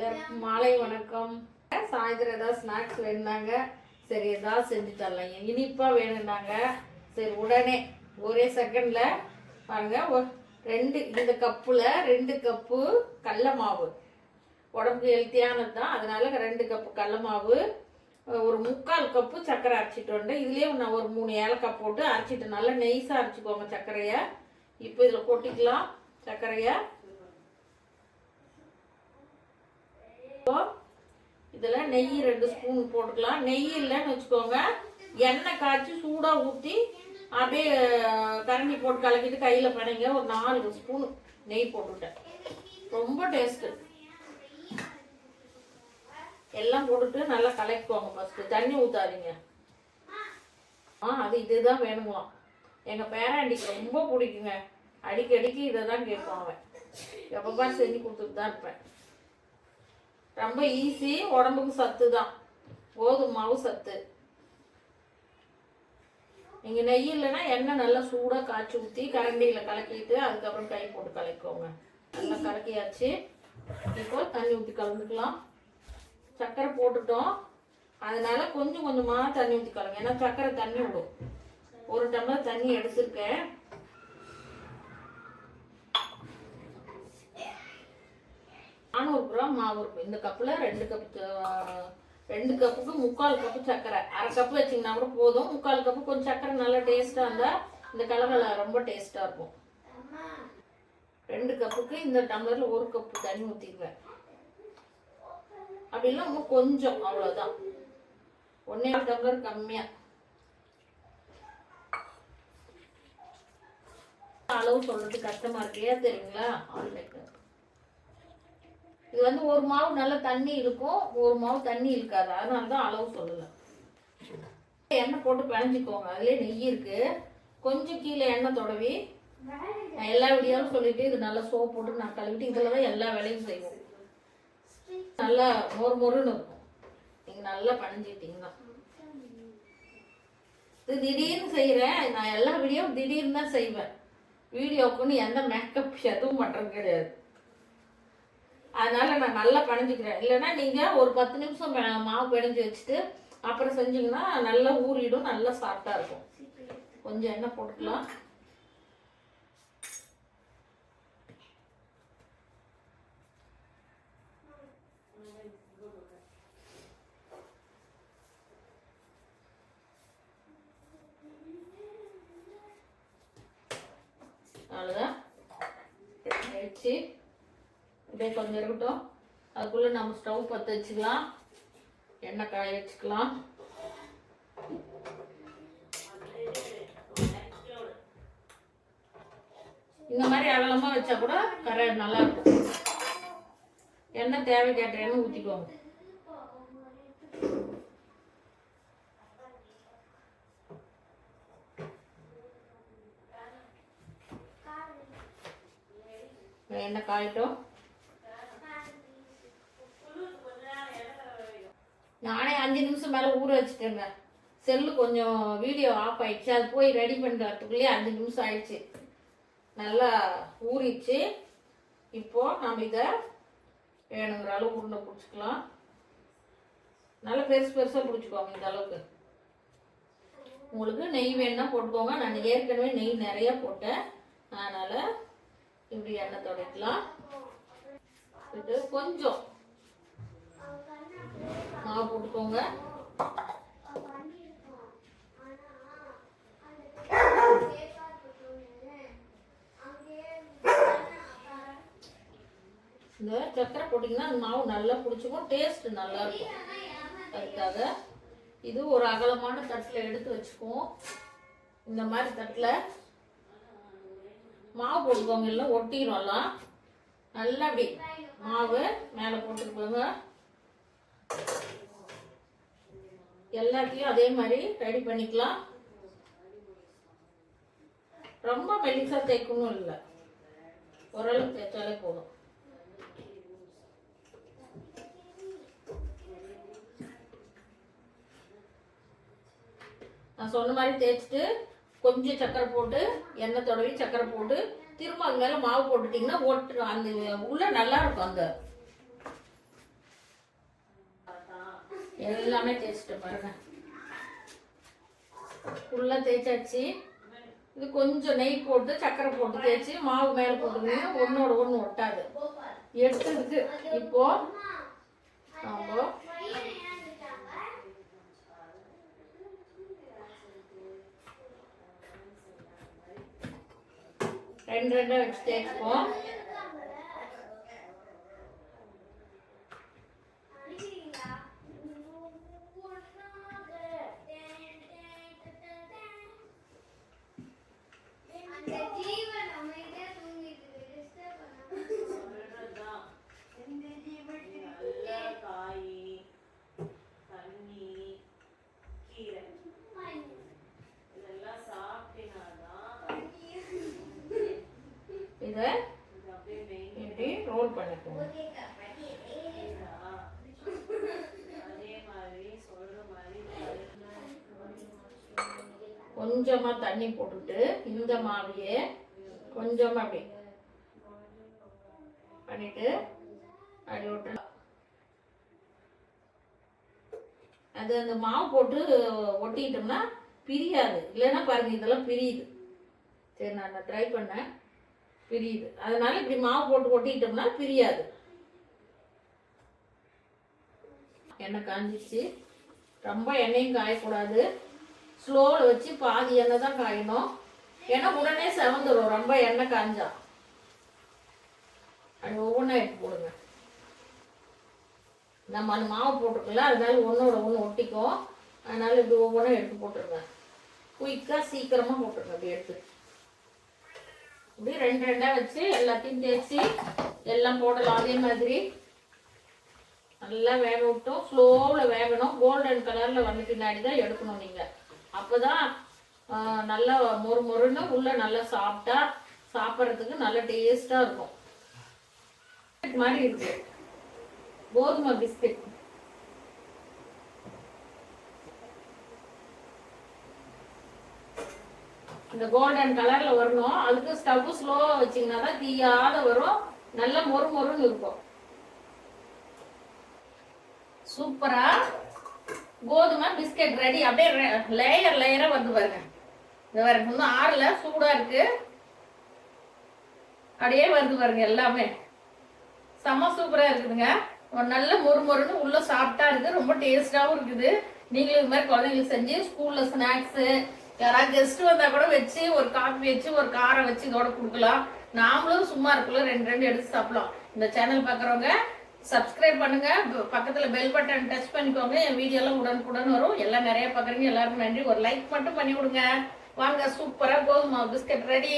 எல்லாருக்கும் மாலை வணக்கம். சாயந்தரம் ஏதாவது ஸ்நாக்ஸ் வேணுனாங்க, சரி ஏதாவது செஞ்சு தரலாம். இனிப்பாக வேணும்னாங்க, சரி உடனே ஒரே செகண்டில் பாருங்க. இந்த கப்பில் 2 கப்பு கடல மாவு, உடம்புக்கு ஹெல்த்தியானது தான். அதனால 2 கப்பு கடல மாவு, ஒரு 3/4 கப்பு சர்க்கரை அரைச்சிட்டு வந்தேன். இதுலேயே நான் ஒரு 3 ஏலக்காய் போட்டு அரைச்சிட்டு நல்லா நெய்ஸாக அரைச்சிக்கோங்க சர்க்கரையை. இப்போ இதில் கொட்டிக்கலாம் சர்க்கரையை. இதில் நெய் 2 ஸ்பூன் போட்டுக்கலாம். நெய் இல்லைன்னு வச்சுக்கோங்க, எண்ணெய் காய்ச்சி சூடாக ஊற்றி அப்படியே கரண்டி போட்டு கலக்கிட்டு கையில் பிணைங்க. ஒரு 4 ஸ்பூன் நெய் போட்டுவிட்டேன். ரொம்ப டேஸ்ட்டு. எல்லாம் போட்டுட்டு நல்லா கலக்கிக்கோங்க. ஃபஸ்ட்டு தண்ணி ஊற்றாதீங்க. அது இதுதான் வேணுங்களாம். எங்கள் பேராண்டிக்கு ரொம்ப பிடிக்குங்க. அடிக்கடிக்கு இதை தான் கேட்பாங்க. எப்போ பாரு செஞ்சு கொடுத்துட்டு தான் இருப்பேன். ரொம்ப ஈஸி, உடம்புக்கு சத்து தான். கோதுமை மாவு சத்து. நீங்கள் நெய் இல்லைன்னா எண்ணெய் நல்லா சூடாக காய்ச்சி ஊற்றி கரண்டியில் கலக்கிட்டு அதுக்கப்புறம் கை போட்டு கலக்கிக்கோங்க. நல்லா கலக்கியாச்சு. இப்போ தண்ணி ஊற்றி கலந்துக்கலாம். சர்க்கரை போட்டுட்டோம், அதனால கொஞ்சம் கொஞ்சமாக தண்ணி ஊற்றி கலங்க. ஏன்னா சர்க்கரை தண்ணி விடும். 1 டம்ளர் தண்ணி எடுத்துருக்கேன். கிராம் மாவு இருக்கும். இந்த கப்பில் 2 கப்புக்கு 3/4 கப்பு சர்க்கரை. 1/2 கப்பு வச்சிங்கன்னா கூட போதும். 3/4 கப்பு கொஞ்சம் சர்க்கரை நல்லா டேஸ்ட்டாக இருந்தால் இந்த கலகலை ரொம்ப டேஸ்ட்டாக இருக்கும். 2 கப்புக்கு இந்த டம்ளரில் 1 கப்பு தண்ணி ஊற்றிக்குவேன். அப்படின்னா இன்னும் கொஞ்சம், அவ்வளோதான். 1.5 டம்ளர் கம்மியாக. அளவு சொல்றது கஷ்டமா இருக்கு, ஏன் தெரியுங்களா? இது வந்து ஒரு மாவு நல்லா தண்ணி இருக்கும், ஒரு மாவு தண்ணி இருக்காது. அதனால தான் அளவு சொல்லலை. எண்ணெய் போட்டு பிணைஞ்சிக்கோங்க. அதுலேயே நெய் இருக்கு. கொஞ்சம் கீழே எண்ணெய் தொடவி, நான் எல்லா வீடியோவும் சொல்லிட்டு இது நல்லா சோப்பு போட்டு நான் கழுவிட்டு இதில் தான் எல்லா வேலையும் செய்வோம். நல்லா மொறுன்னு இருக்கும். நீங்கள் நல்லா பிணைஞ்சிக்கிட்டீங்கன்னா. இது திடீர்னு செய்கிறேன் நான். எல்லா வீடியோவும் திடீர்னு தான் செய்வேன். வீடியோக்குன்னு எந்த மேக்கப் எதுவும் பண்ணுறது கிடையாது. அதனால நான் நல்லா பிணைஞ்சிக்கிறேன். இல்லைன்னா நீங்கள் ஒரு 10 நிமிஷம் மாவு பிணைஞ்சி வச்சுட்டு அப்புறம் செஞ்சிங்கன்னா நல்லா ஊறிடும், நல்லா சாஃப்டாக இருக்கும். கொஞ்சம் எண்ணெய் போட்டுக்கலாம். அவ்வளோதான் வச்சு இப்படியே கொஞ்சம் இருக்கட்டும். அதுக்குள்ளே நம்ம ஸ்டவ் பற்ற வச்சுக்கலாம். எண்ணெய் காய வச்சுக்கலாம். இந்த மாதிரி அகலமாக வச்சா கூட கரை நல்லா இருக்கும். எண்ணெய் தேவைக்கேற்ற எண்ணெய் ஊற்றிக்கோங்க. எண்ணெய் காயட்டும். நானே 5 நிமிஷம் மேலே ஊற வச்சுட்டேங்க. செல்லு கொஞ்சம் வீடியோ ஆஃப் ஆயிடுச்சு. அது போய் ரெடி பண்ணுறதுக்குள்ளேயே 5 நிமிஷம் ஆயிடுச்சு. நல்லா ஊறிடுச்சு. இப்போது நம்ம இதை வேணுங்கிற அளவு உருண்டை பிடிச்சிக்கலாம். நல்லா பெருசாக பிடிச்சிக்கோங்க. இந்த அளவுக்கு உங்களுக்கு நெய் வேணுன்னா போட்டுக்கோங்க. நான் ஏற்கனவே நெய் நிறையா போட்டேன், அதனால் இப்படி எண்ணெய் தொடக்கலாம். கொஞ்சம் மாவு போட்டுக்கோங்க. இந்த சக்கரை போட்டிங்கன்னா அந்த மாவு நல்லா பிடிச்சிக்கும், டேஸ்ட் நல்லா இருக்கும். அதுக்காக இது ஒரு அகலமான தட்டில் எடுத்து வச்சுக்குவோம். இந்த மாதிரி தட்டில் மாவு போட்டுக்கோங்க. எல்லாம் ஒட்டிடும்லாம். நல்லா அப்படி மாவு மேலே போட்டுக்கோங்க. எல்லாத்தையும் அதே மாதிரி ரெடி பண்ணிக்கலாம். ரொம்ப மெலிசா தேய்க்கணும் இல்லை, ஓரளவுக்கு தேய்ச்சாலே போதும். நான் சொன்ன மாதிரி தேய்ச்சிட்டு கொஞ்சம் சக்கரை போட்டு எண்ணெய் தடவி சக்கரை போட்டு திரும்ப அது மேலே மாவு போட்டுட்டிங்கன்னா ஒட்டு அந்த உள்ள நல்லா இருக்கும். அந்த எல்லாமே தேய்ச்சிட்டு பாருங்க. ஃபுல்லாக தேய்ச்சாச்சு. இது கொஞ்சம் நெய் போட்டு சக்கரை போட்டு தேய்ச்சி மாவு மேலே போட்டுக்கிங்க, ஒன்றோட ஒன்று ஒட்டாது. எடுத்துருக்கு. இப்போ நம்ம ரெண்டு ரெண்டாக வச்சு தேய்ப்போம். இதை இப்படி ரோல் பண்ணிக்குவோம். கொஞ்சமா தண்ணி போட்டுட்டு இந்த மாவையே கொஞ்சமா அப்படி பண்ணிட்டு அப்படி விட்டுலாம். அது அந்த மாவு போட்டு ஒட்டிக்கிட்டோம்னா பிரியாது. இல்லைன்னா பாருங்க இதெல்லாம் பிரியுது. சரி, நான் ட்ரை பண்ணேன், பிரியுது. அதனால இப்படி மாவு போட்டு ஒட்டிக்கிட்டோம்னா பிரியாது. எண்ணெய் காஞ்சிச்சு. ரொம்ப எண்ணெயும் காயக்கூடாது. ஸ்லோவில் வச்சு பாதி எண்ணெய் தான் காயணும். ஏன்னா உடனே செவந்துடும் ரொம்ப எண்ணெய் காஞ்சா. அது ஒவ்வொன்றா எடுத்து போடுங்க. நம்ம அந்த மாவு போட்டுருக்கல, அதனால ஒன்றோட ஒன்று ஒட்டிக்கும். அதனால இப்படி ஒவ்வொன்றா எடுத்து போட்டுருங்க. குயிக்காக சீக்கிரமாக போட்டுருங்க. அப்படி எடுத்து இப்படி ரெண்டு ரெண்டாக வச்சு எல்லாத்தையும் தேய்ச்சி எல்லாம் போடலாம். அதே மாதிரி நல்லா வேக விட்டோம். ஸ்லோவில் வேகணும். கோல்டன் கலரில் வந்து பின்னாடி தான் எடுக்கணும் நீங்கள். அப்போ தான் நல்லா மொறு மொறுன்னு உள்ள நல்லா சாப்பிட்டா சாப்பிட்றதுக்கு நல்ல டேஸ்ட்டாக இருக்கும். மாதிரி இருக்கு கோதுமை பிஸ்கட். இந்த கோல்டன் கலர்ல வரணும். அதுக்கு ஸ்டவ் ஸ்லோவா வச்சீங்கன்னா தான் தீயாத வரும். நல்லா மொறு மொறுன்னு இருக்கும். சூப்பரா கோதுமை பிஸ்கட் ரெடி. அப்படியே லேயர் லேயரா வந்து பாருங்க. இந்த பாருங்க, இன்னும் ஆறுல சூடா இருக்கு. அப்படியே வருது பாருங்க. எல்லாமே செம்ம சூப்பரா இருக்குதுங்க. நல்ல மொறு மொறுன்னு உள்ள சாப்பிட்டா இருக்கு. ரொம்ப டேஸ்டாவும் இருக்குது. நீங்களும் இது மாதிரி குழந்தைங்களுக்கு செஞ்சு ஸ்கூல்ல ஸ்நாக்ஸ் யாராவது கெஸ்ட் வந்தா கூட வச்சு ஒரு காஃபி வச்சு ஒரு காரம் வச்சு இதோட கொடுக்கலாம். நாமளும் சும்மா இருக்குள்ள ரெண்டு ரெண்டு எடுத்து சாப்பிடலாம். இந்த சேனல் பார்க்குறவங்க சப்ஸ்கிரைப் பண்ணுங்க. பக்கத்துல பெல் பட்டன் டச் பண்ணிக்கோங்க. என் வீடியோலாம் உடனுக்குடன் வரும். எல்லாம் நிறைய பார்க்குறீங்க. எல்லாருக்கும் நன்றி. ஒரு லைக் மட்டும் பண்ணி விடுங்க. வாங்க, சூப்பரா கோதுமை பிஸ்கட் ரெடி.